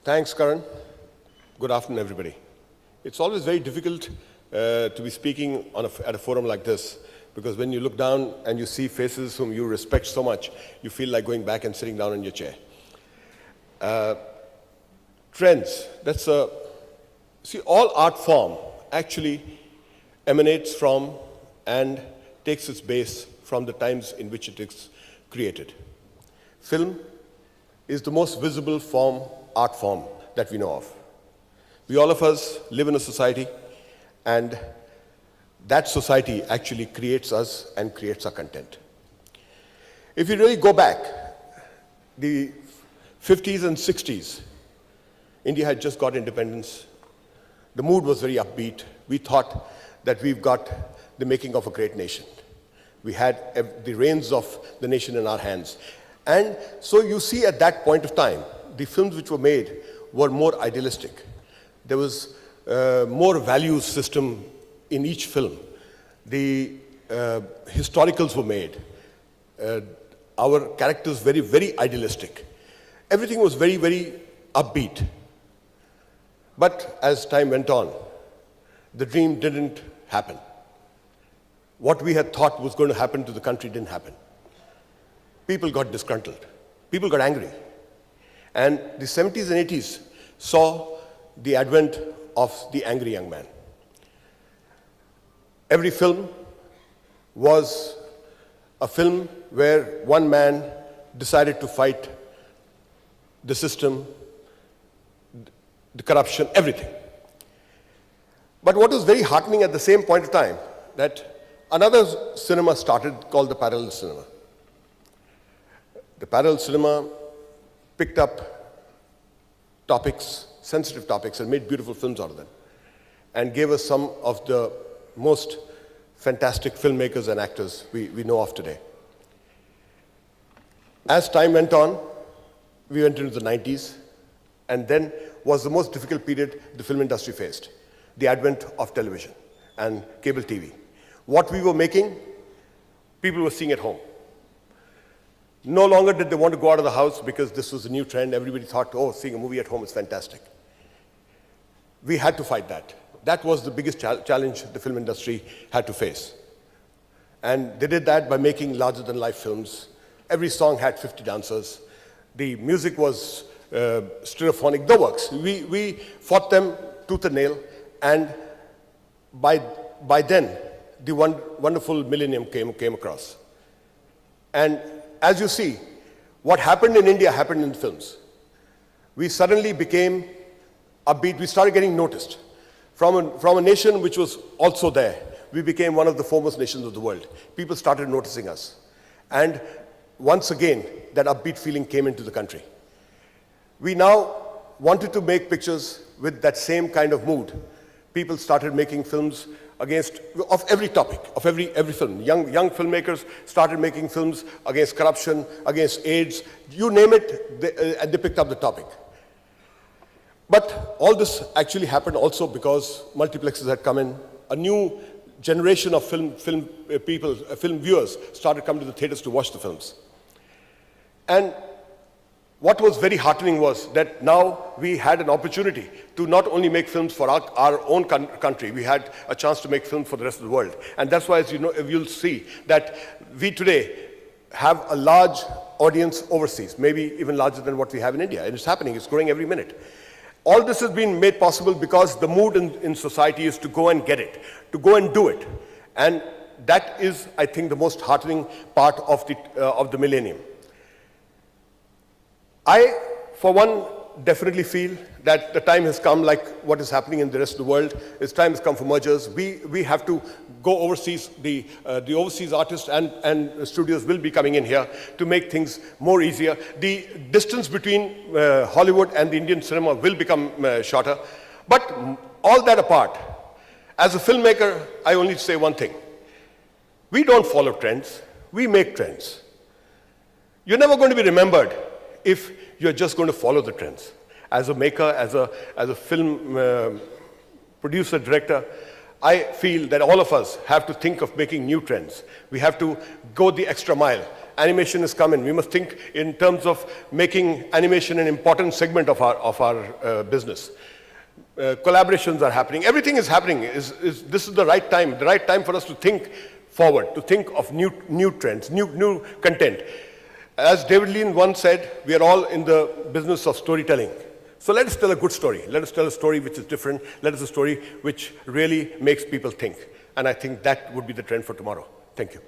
Thanks, Karan. Good afternoon, everybody. It's always very difficult to be speaking at a forum like this, because when you look down and you see faces whom you respect so much, you feel like going back and sitting down in your chair. Trends, see, all art form actually emanates from and takes its base from the times in which it is created. Film is the most visible art form that we know of. We all of us live in a society, and that society actually creates us and creates our content. If you really go back, the 50s and 60s, India had just got independence. The mood was very upbeat. We thought that we've got the making of a great nation. We had the reins of the nation in our hands. And so you see at that point of time, the films which were made were more idealistic. There was more values system in each film. The historicals were made. Our characters very, very idealistic. Everything was very, very upbeat. But as time went on, the dream didn't happen. What we had thought was going to happen to the country didn't happen. People got disgruntled. People got angry. And the 70s and 80s saw the advent of the angry young man. Every film was a film where one man decided to fight the system, the corruption, everything. But what was very heartening at the same point of time, that another cinema started called the parallel cinema. The parallel cinema picked up topics, sensitive topics, and made beautiful films out of them, and gave us some of the most fantastic filmmakers and actors we know of today. As time went on, we went into the 90s, and then was the most difficult period the film industry faced, the advent of television and cable TV. What we were making, people were seeing at home. No longer did they want to go out of the house because this was a new trend. Everybody thought, oh, seeing a movie at home is fantastic. We had to fight that. That was the biggest challenge the film industry had to face. And they did that by making larger-than-life films. Every song had 50 dancers. The music was stereophonic, the works. We fought them tooth and nail, and by then, the wonderful millennium came across. And as you see, what happened in India happened in films. We suddenly became upbeat. We started getting noticed. From a nation which was also there, we became one of the foremost nations of the world. People started noticing us. And once again, that upbeat feeling came into the country. We now wanted to make pictures with that same kind of mood. People started making films of every topic, of every film. Young filmmakers started making films against corruption, against AIDS, you name it, and they picked up the topic. But all this actually happened also because multiplexes had come in. A new generation of film viewers started coming to the theaters to watch the films. And what was very heartening was that now we had an opportunity to not only make films for our own country, we had a chance to make films for the rest of the world. And that's why, as you know, you'll see that we today have a large audience overseas, maybe even larger than what we have in India. And it's happening, it's growing every minute. All this has been made possible because the mood in society is to go and get it, to go and do it. And that is, I think, the most heartening part of the millennium. I, for one, definitely feel that the time has come, like what is happening in the rest of the world, it's time has come for mergers. We have to go overseas. The overseas artists and studios will be coming in here to make things more easier. The distance between Hollywood and the Indian cinema will become shorter. But all that apart, as a filmmaker, I only say one thing. We don't follow trends, we make trends. You're never going to be remembered if you're just going to follow the trends. As a maker, as a film producer, director, I feel that all of us have to think of making new trends. We have to go the extra mile Animation has come in. We must think in terms of making animation an important segment of our business. Collaborations are happening. Everything is happening. This is the right time for us to think forward, to think of new trends, new content. As David Lean once said, we are all in the business of storytelling. So let us tell a good story. Let us tell a story which is different. Let us a story which really makes people think. And I think that would be the trend for tomorrow. Thank you.